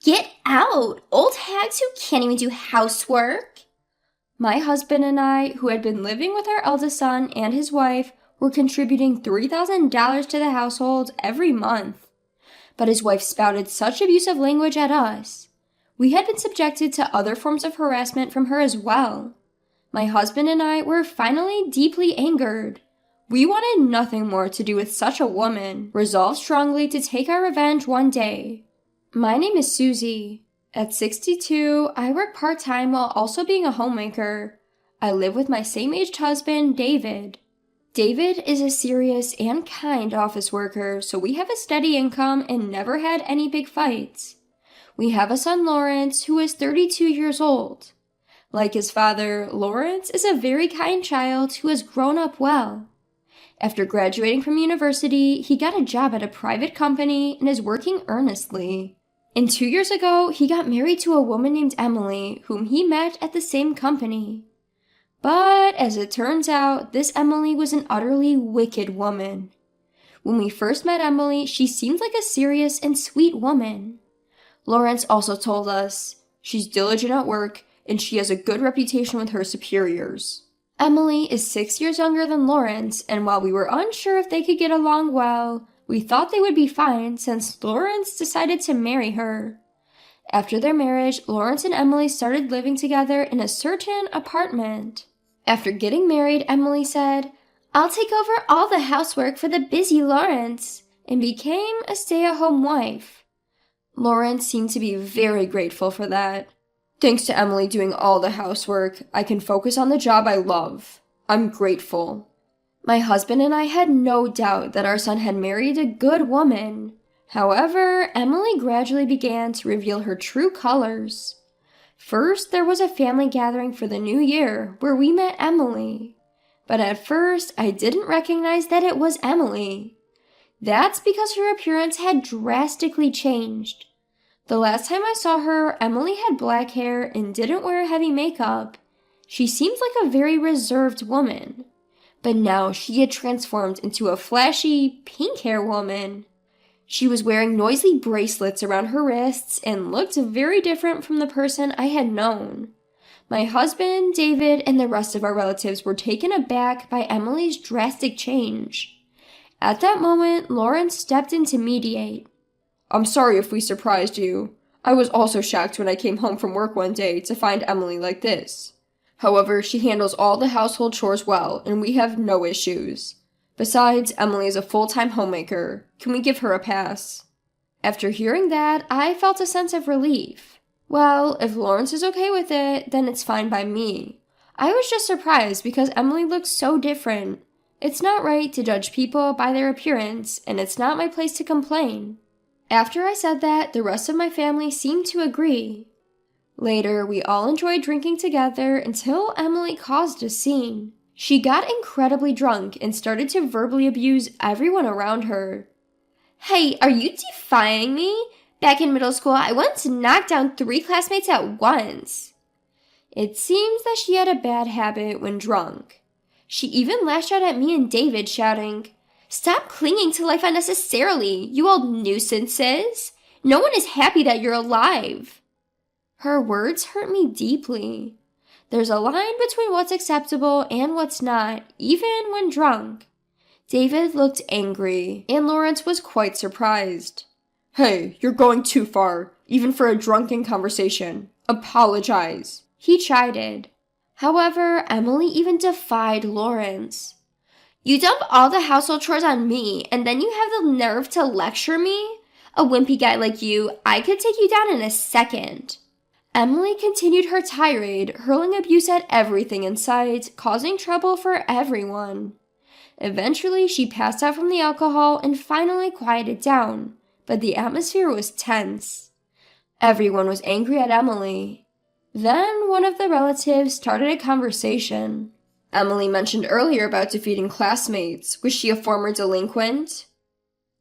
Get out! Old hags who can't even do housework! My husband and I, who had been living with our eldest son and his wife, were contributing $3,000 to the household every month. But his wife spouted such abusive language at us. We had been subjected to other forms of harassment from her as well. My husband and I were finally deeply angered. We wanted nothing more to do with such a woman, resolved strongly to take our revenge one day. My name is Susie. At 62, I work part-time while also being a homemaker. I live with my same-aged husband, David. David is a serious and kind office worker, so we have a steady income and never had any big fights. We have a son, Lawrence, who is 32 years old. Like his father, Lawrence is a very kind child who has grown up well. After graduating from university, he got a job at a private company and is working earnestly. And 2 years ago, he got married to a woman named Emily, whom he met at the same company. But, as it turns out, this Emily was an utterly wicked woman. When we first met Emily, she seemed like a serious and sweet woman. Lawrence also told us, she's diligent at work, and she has a good reputation with her superiors. Emily is 6 years younger than Lawrence, and while we were unsure if they could get along well, we thought they would be fine since Lawrence decided to marry her. After their marriage, Lawrence and Emily started living together in a certain apartment. After getting married, Emily said, "I'll take over all the housework for the busy Lawrence," and became a stay-at-home wife. Lawrence seemed to be very grateful for that. "Thanks to Emily doing all the housework, I can focus on the job I love. I'm grateful." My husband and I had no doubt that our son had married a good woman. However, Emily gradually began to reveal her true colors. First, there was a family gathering for the new year where we met Emily. But at first, I didn't recognize that it was Emily. That's because her appearance had drastically changed. The last time I saw her, Emily had black hair and didn't wear heavy makeup. She seemed like a very reserved woman. But now she had transformed into a flashy, pink hair woman. She was wearing noisy bracelets around her wrists and looked very different from the person I had known. My husband, David, and the rest of our relatives were taken aback by Emily's drastic change. At that moment, Lawrence stepped in to mediate. "I'm sorry if we surprised you. I was also shocked when I came home from work one day to find Emily like this. However, she handles all the household chores well, and we have no issues. Besides, Emily is a full-time homemaker. Can we give her a pass?" After hearing that, I felt a sense of relief. Well, if Lawrence is okay with it, then it's fine by me. I was just surprised because Emily looked so different. It's not right to judge people by their appearance, and it's not my place to complain. After I said that, the rest of my family seemed to agree. Later, we all enjoyed drinking together until Emily caused a scene. She got incredibly drunk and started to verbally abuse everyone around her. "Hey, are you defying me? Back in middle school, I once knocked down 3 classmates at once." It seems that she had a bad habit when drunk. She even lashed out at me and David, shouting, "Stop clinging to life unnecessarily, you old nuisances! No one is happy that you're alive." Her words hurt me deeply. There's a line between what's acceptable and what's not, even when drunk. David looked angry, and Lawrence was quite surprised. "Hey, you're going too far, even for a drunken conversation. Apologize," he chided. However, Emily even defied Lawrence. "You dump all the household chores on me, and then you have the nerve to lecture me? A wimpy guy like you, I could take you down in a second." Emily continued her tirade, hurling abuse at everything in sight, causing trouble for everyone. Eventually, she passed out from the alcohol and finally quieted down, but the atmosphere was tense. Everyone was angry at Emily. Then one of the relatives started a conversation. "Emily mentioned earlier about defeating classmates. Was she a former delinquent?"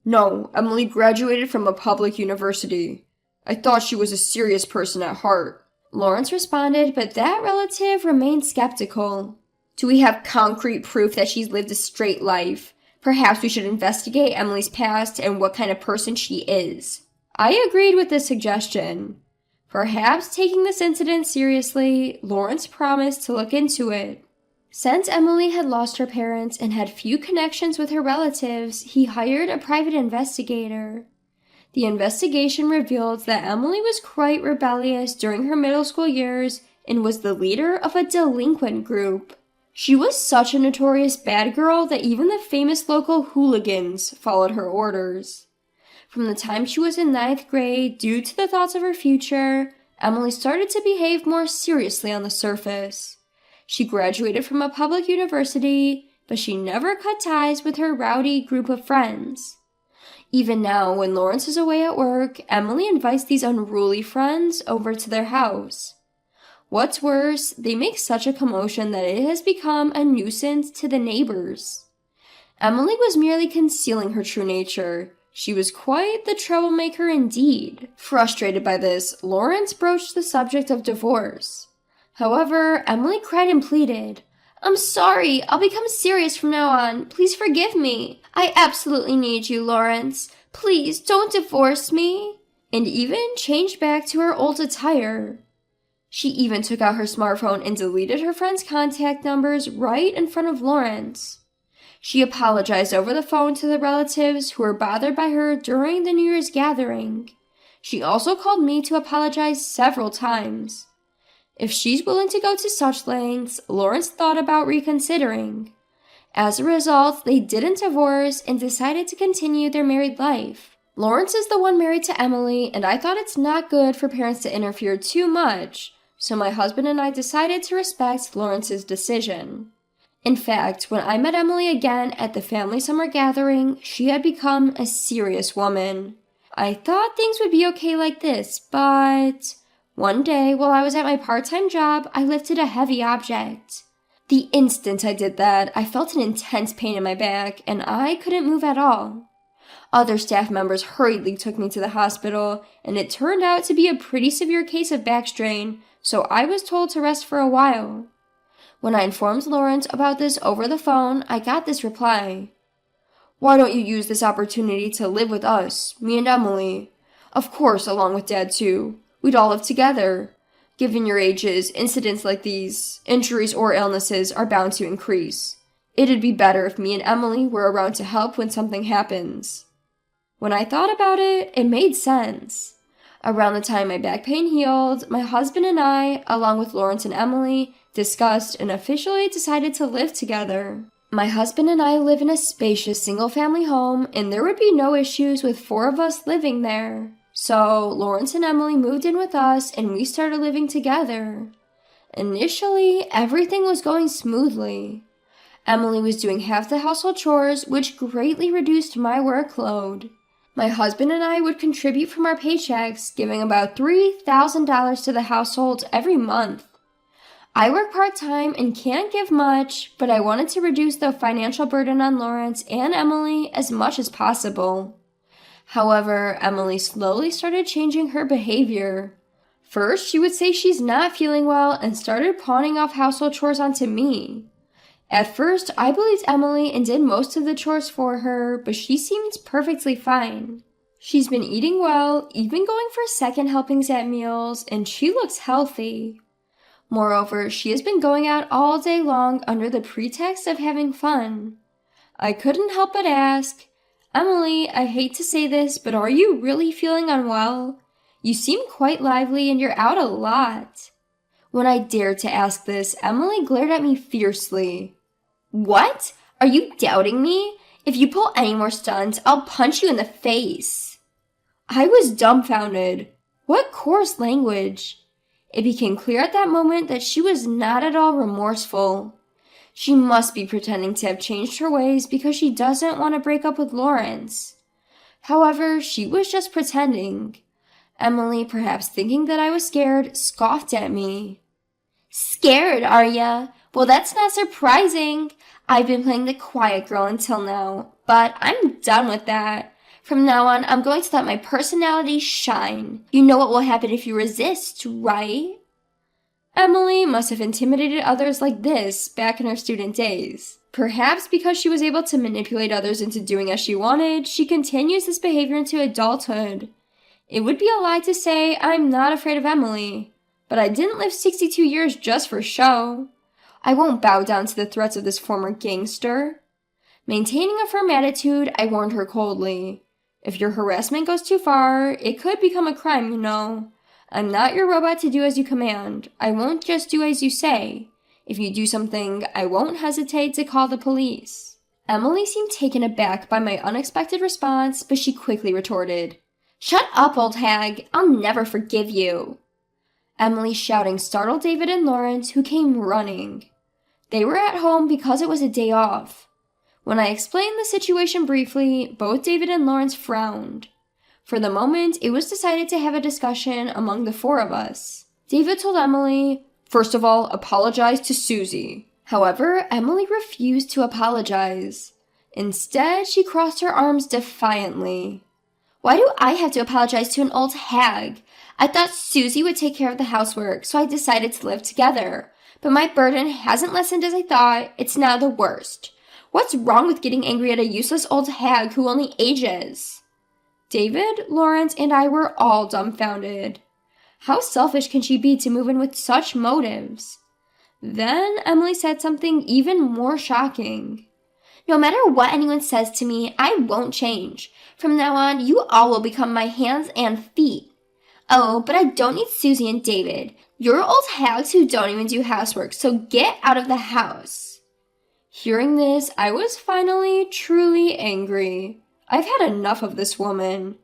"No, Emily graduated from a public university. I thought she was a serious person at heart," Lawrence responded, but that relative remained skeptical. "Do we have concrete proof that she's lived a straight life? Perhaps we should investigate Emily's past and what kind of person she is." I agreed with this suggestion. Perhaps taking this incident seriously, Lawrence promised to look into it. Since Emily had lost her parents and had few connections with her relatives, he hired a private investigator. The investigation revealed that Emily was quite rebellious during her middle school years and was the leader of a delinquent group. She was such a notorious bad girl that even the famous local hooligans followed her orders. From the time she was in 9th grade, due to the thoughts of her future, Emily started to behave more seriously on the surface. She graduated from a public university, but she never cut ties with her rowdy group of friends. Even now, when Lawrence is away at work, Emily invites these unruly friends over to their house. What's worse, they make such a commotion that it has become a nuisance to the neighbors. Emily was merely concealing her true nature. She was quite the troublemaker indeed. Frustrated by this, Lawrence broached the subject of divorce. However, Emily cried and pleaded, "I'm sorry, I'll become serious from now on. Please forgive me. I absolutely need you, Lawrence. Please don't divorce me." And even changed back to her old attire. She even took out her smartphone and deleted her friends' contact numbers right in front of Lawrence. She apologized over the phone to the relatives who were bothered by her during the New Year's gathering. She also called me to apologize several times. If she's willing to go to such lengths, Lawrence thought about reconsidering. As a result, they didn't divorce and decided to continue their married life. Lawrence is the one married to Emily, and I thought it's not good for parents to interfere too much, so my husband and I decided to respect Lawrence's decision. In fact, when I met Emily again at the family summer gathering, she had become a serious woman. I thought things would be okay like this, but one day, while I was at my part-time job, I lifted a heavy object. The instant I did that, I felt an intense pain in my back, and I couldn't move at all. Other staff members hurriedly took me to the hospital, and it turned out to be a pretty severe case of back strain, so I was told to rest for a while. When I informed Lawrence about this over the phone, I got this reply. "Why don't you use this opportunity to live with us, me and Emily? Of course, along with Dad too. We'd all live together. Given your ages, incidents like these, injuries or illnesses, are bound to increase. It'd be better if me and Emily were around to help when something happens." When I thought about it, it made sense. Around the time my back pain healed, my husband and I, along with Lawrence and Emily, discussed and officially decided to live together. My husband and I live in a spacious single-family home, and there would be no issues with 4 of us living there. So, Lawrence and Emily moved in with us, and we started living together. Initially, everything was going smoothly. Emily was doing half the household chores, which greatly reduced my workload. My husband and I would contribute from our paychecks, giving about $3,000 to the household every month. I work part-time and can't give much, but I wanted to reduce the financial burden on Lawrence and Emily as much as possible. However, Emily slowly started changing her behavior. First, she would say she's not feeling well and started pawning off household chores onto me. At first, I believed Emily and did most of the chores for her, but she seemed perfectly fine. She's been eating well, even going for second helpings at meals, and she looks healthy. Moreover, she has been going out all day long under the pretext of having fun. I couldn't help but ask, "Emily, I hate to say this, but are you really feeling unwell? You seem quite lively and you're out a lot." When I dared to ask this, Emily glared at me fiercely. "What? Are you doubting me? If you pull any more stunts, I'll punch you in the face." I was dumbfounded. What coarse language! It became clear at that moment that she was not at all remorseful. She must be pretending to have changed her ways because she doesn't want to break up with Lawrence. However, she was just pretending. Emily, perhaps thinking that I was scared, scoffed at me. "Scared, are ya? Well, that's not surprising. I've been playing the quiet girl until now, but I'm done with that. From now on, I'm going to let my personality shine. You know what will happen if you resist, right?" Emily must have intimidated others like this back in her student days. Perhaps because she was able to manipulate others into doing as she wanted, she continues this behavior into adulthood. It would be a lie to say I'm not afraid of Emily, but I didn't live 62 years just for show. I won't bow down to the threats of this former gangster. Maintaining a firm attitude, I warned her coldly. If your harassment goes too far, it could become a crime, you know. I'm not your robot to do as you command. I won't just do as you say. If you do something, I won't hesitate to call the police. Emily seemed taken aback by my unexpected response, but she quickly retorted, "Shut up, old hag. I'll never forgive you." Emily's shouting startled David and Lawrence, who came running. They were at home because it was a day off. When I explained the situation briefly, both David and Lawrence frowned. For the moment, it was decided to have a discussion among the four of us. David told Emily, "First of all, apologize to Susie." However, Emily refused to apologize. Instead, she crossed her arms defiantly. "Why do I have to apologize to an old hag? I thought Susie would take care of the housework, so I decided to live together. But my burden hasn't lessened as I thought. It's now the worst. What's wrong with getting angry at a useless old hag who only ages?" David, Lawrence, and I were all dumbfounded. How selfish can she be to move in with such motives? Then Emily said something even more shocking. "No matter what anyone says to me, I won't change. From now on, you all will become my hands and feet. Oh, but I don't need Susie and David. You're old hags who don't even do housework, so get out of the house." Hearing this, I was finally truly angry. I've had enough of this woman.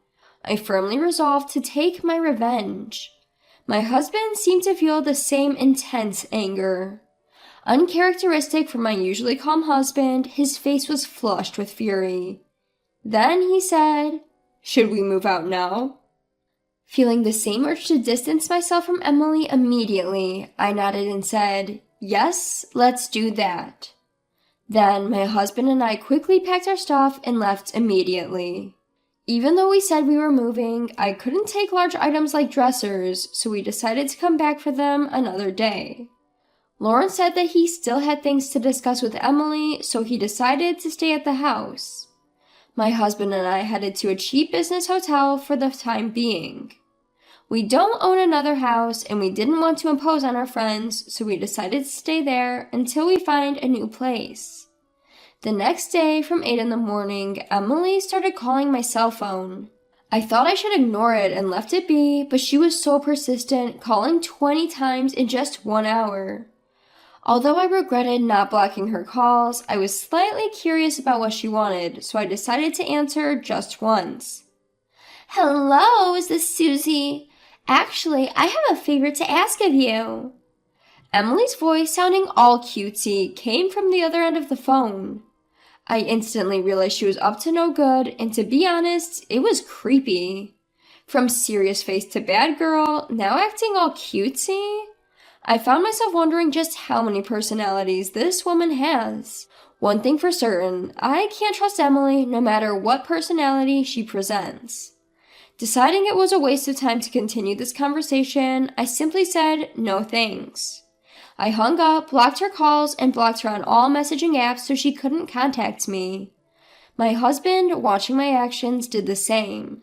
I firmly resolved to take my revenge. My husband seemed to feel the same intense anger. Uncharacteristic for my usually calm husband, his face was flushed with fury. Then he said, "Should we move out now?" Feeling the same urge to distance myself from Emily immediately, I nodded and said, "Yes, let's do that." Then my husband and I quickly packed our stuff and left immediately. Even though we said we were moving, I couldn't take large items like dressers, so we decided to come back for them another day. Lawrence said that he still had things to discuss with Emily, so he decided to stay at the house. My husband and I headed to a cheap business hotel for the time being. We don't own another house, and we didn't want to impose on our friends, so we decided to stay there until we find a new place. The next day, from 8 in the morning, Emily started calling my cell phone. I thought I should ignore it and left it be, but she was so persistent, calling 20 times in just 1 hour. Although I regretted not blocking her calls, I was slightly curious about what she wanted, so I decided to answer just once. "Hello, is this Susie? Actually, I have a favor to ask of you." Emily's voice, sounding all cutesy, came from the other end of the phone. I instantly realized she was up to no good, and to be honest, it was creepy. From serious face to bad girl, now acting all cutesy? I found myself wondering just how many personalities this woman has. One thing for certain, I can't trust Emily no matter what personality she presents. Deciding it was a waste of time to continue this conversation, I simply said no thanks. I hung up, blocked her calls, and blocked her on all messaging apps so she couldn't contact me. My husband, watching my actions, did the same.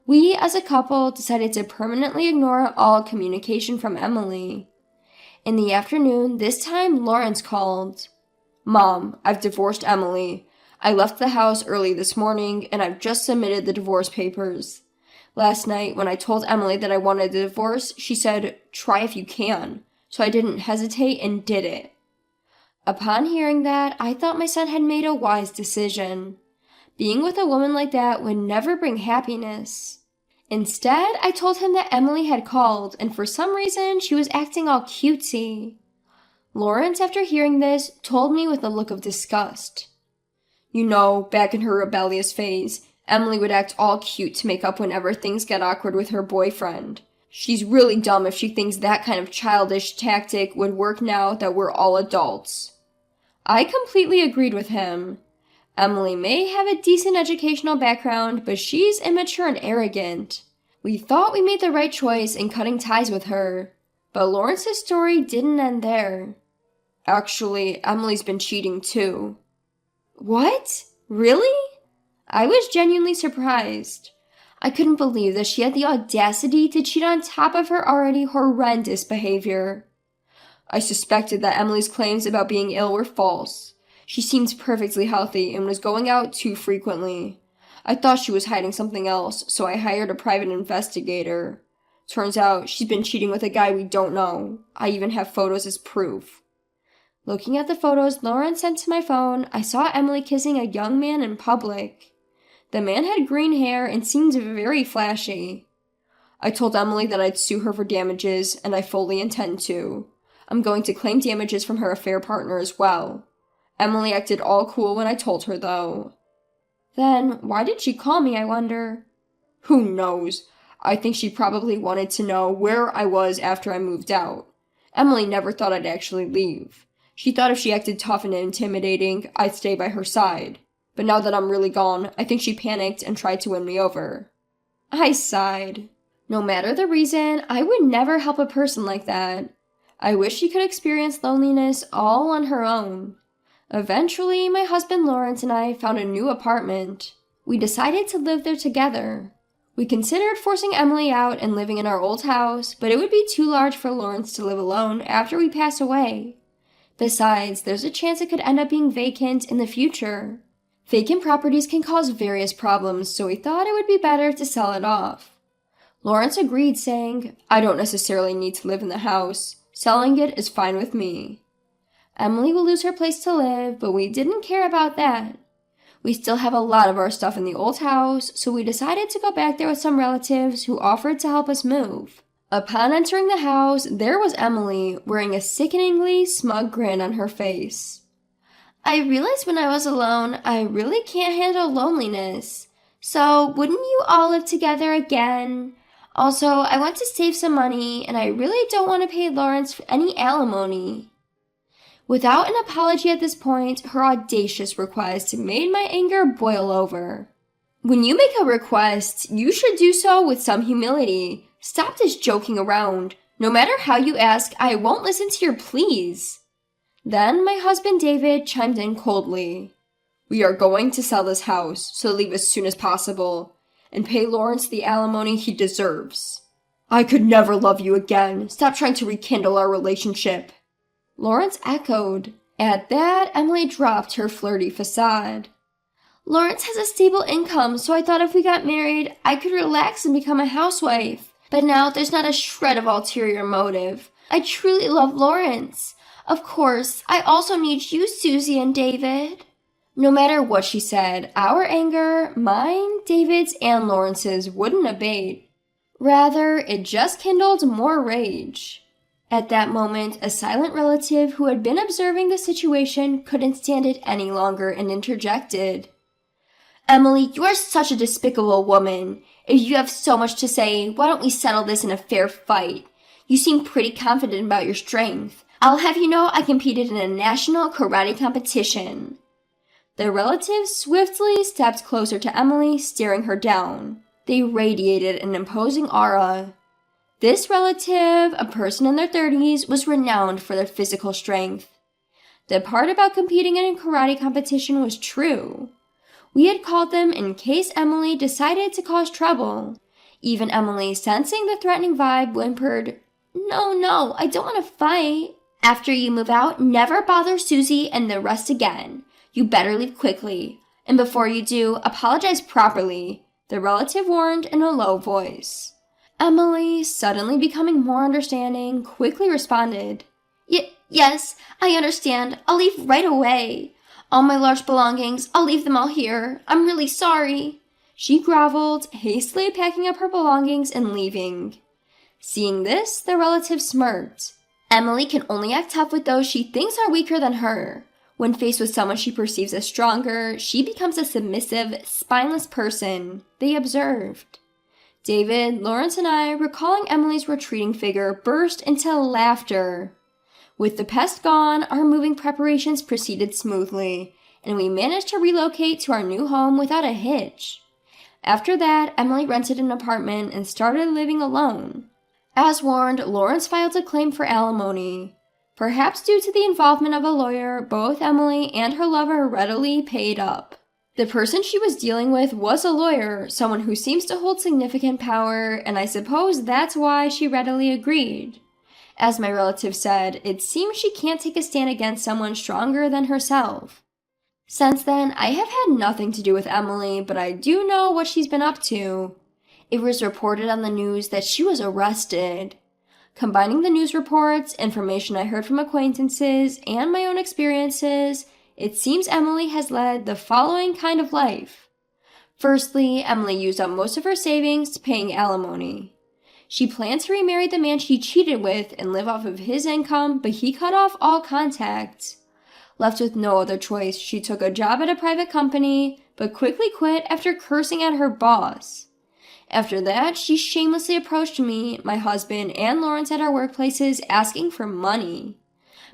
We, as a couple, decided to permanently ignore all communication from Emily. In the afternoon, this time Lawrence called. "Mom, I've divorced Emily. I left the house early this morning, and I've just submitted the divorce papers. Last night, when I told Emily that I wanted a divorce, she said, 'Try if you can.' So I didn't hesitate and did it." Upon hearing that, I thought my son had made a wise decision. Being with a woman like that would never bring happiness. Instead, I told him that Emily had called, and for some reason, she was acting all cutesy. Lawrence, after hearing this, told me with a look of disgust. "You know, back in her rebellious phase, Emily would act all cute to make up whenever things get awkward with her boyfriend. She's really dumb if she thinks that kind of childish tactic would work now that we're all adults." I completely agreed with him. Emily may have a decent educational background, but she's immature and arrogant. We thought we made the right choice in cutting ties with her, but Lawrence's story didn't end there. "Actually, Emily's been cheating too." "What? Really?" I was genuinely surprised. I couldn't believe that she had the audacity to cheat on top of her already horrendous behavior. I suspected that Emily's claims about being ill were false. She seemed perfectly healthy and was going out too frequently. I thought she was hiding something else, so I hired a private investigator. Turns out she's been cheating with a guy we don't know. I even have photos as proof. Looking at the photos Lauren sent to my phone, I saw Emily kissing a young man in public. The man had green hair and seemed very flashy. I told Emily that I'd sue her for damages, and I fully intend to. I'm going to claim damages from her affair partner as well. Emily acted all cool when I told her, though. Then, why did she call me, I wonder? Who knows? I think she probably wanted to know where I was after I moved out. Emily never thought I'd actually leave. She thought if she acted tough and intimidating, I'd stay by her side. But now that I'm really gone, I think she panicked and tried to win me over. I sighed. No matter the reason, I would never help a person like that. I wish she could experience loneliness all on her own. Eventually, my husband Lawrence and I found a new apartment. We decided to live there together. We considered forcing Emily out and living in our old house, but it would be too large for Lawrence to live alone after we pass away. Besides, there's a chance it could end up being vacant in the future. Vacant properties can cause various problems, so we thought it would be better to sell it off. Lawrence agreed, saying, "I don't necessarily need to live in the house. Selling it is fine with me." Emily will lose her place to live, but we didn't care about that. We still have a lot of our stuff in the old house, so we decided to go back there with some relatives who offered to help us move. Upon entering the house, there was Emily, wearing a sickeningly smug grin on her face. I realized when I was alone, I really can't handle loneliness. So, wouldn't you all live together again? Also, I want to save some money, and I really don't want to pay Lawrence for any alimony. Without an apology at this point, her audacious request made my anger boil over. When you make a request, you should do so with some humility. Stop this joking around. No matter how you ask, I won't listen to your pleas. Then my husband David chimed in coldly. "We are going to sell this house, so leave as soon as possible, and pay Lawrence the alimony he deserves." "I could never love you again. Stop trying to rekindle our relationship." Lawrence echoed. At that, Emily dropped her flirty facade. "Lawrence has a stable income, so I thought if we got married, I could relax and become a housewife. But now there's not a shred of ulterior motive. I truly love Lawrence. Of course, I also need you, Susie and David." No matter what she said, our anger, mine, David's, and Lawrence's, wouldn't abate. Rather, it just kindled more rage. At that moment, a silent relative who had been observing the situation couldn't stand it any longer and interjected. "Emily, you are such a despicable woman. If you have so much to say, why don't we settle this in a fair fight? You seem pretty confident about your strength. I'll have you know I competed in a national karate competition." The relatives swiftly stepped closer to Emily, staring her down. They radiated an imposing aura. This relative, a person in their 30s, was renowned for their physical strength. The part about competing in a karate competition was true. We had called them in case Emily decided to cause trouble. Even Emily, sensing the threatening vibe, whimpered, No, I don't want to fight." "After you move out, never bother Susie and the rest again. You better leave quickly. And before you do, apologize properly," the relative warned in a low voice. Emily, suddenly becoming more understanding, quickly responded, Yes, I understand. I'll leave right away. All my large belongings, I'll leave them all here. I'm really sorry." She groveled, hastily packing up her belongings and leaving. Seeing this, the relative smirked. Emily can only act tough with those she thinks are weaker than her. When faced with someone she perceives as stronger, she becomes a submissive, spineless person, they observed. David, Lawrence, and I, recalling Emily's retreating figure, burst into laughter. With the pest gone, our moving preparations proceeded smoothly, and we managed to relocate to our new home without a hitch. After that, Emily rented an apartment and started living alone. As warned, Lawrence filed a claim for alimony. Perhaps due to the involvement of a lawyer, both Emily and her lover readily paid up. The person she was dealing with was a lawyer, someone who seems to hold significant power, and I suppose that's why she readily agreed. As my relative said, it seems she can't take a stand against someone stronger than herself. Since then, I have had nothing to do with Emily, but I do know what she's been up to. It was reported on the news that she was arrested. Combining the news reports, information I heard from acquaintances, and my own experiences, it seems Emily has led the following kind of life. Firstly, Emily used up most of her savings paying alimony. She planned to remarry the man she cheated with and live off of his income, but he cut off all contact. Left with no other choice, she took a job at a private company, but quickly quit after cursing at her boss. After that, she shamelessly approached me, my husband, and Lawrence at our workplaces asking for money.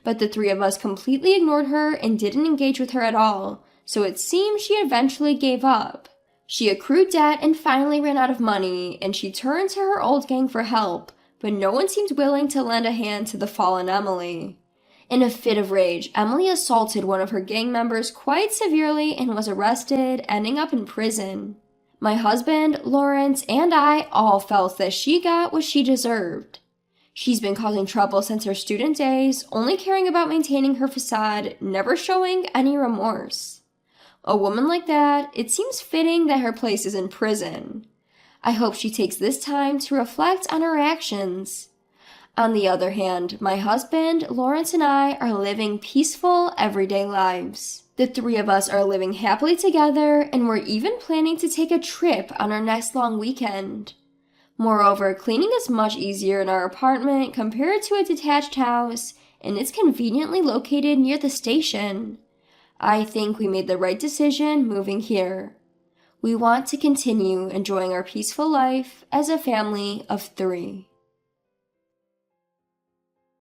But the three of us completely ignored her and didn't engage with her at all, so it seems she eventually gave up. She accrued debt and finally ran out of money, and she turned to her old gang for help, but no one seemed willing to lend a hand to the fallen Emily. In a fit of rage, Emily assaulted one of her gang members quite severely and was arrested, ending up in prison. My husband, Lawrence, and I all felt that she got what she deserved. She's been causing trouble since her student days, only caring about maintaining her facade, never showing any remorse. A woman like that, it seems fitting that her place is in prison. I hope she takes this time to reflect on her actions. On the other hand, my husband, Lawrence, and I are living peaceful, everyday lives. The three of us are living happily together, and we're even planning to take a trip on our next long weekend. Moreover, cleaning is much easier in our apartment compared to a detached house, and it's conveniently located near the station. I think we made the right decision moving here. We want to continue enjoying our peaceful life as a family of 3.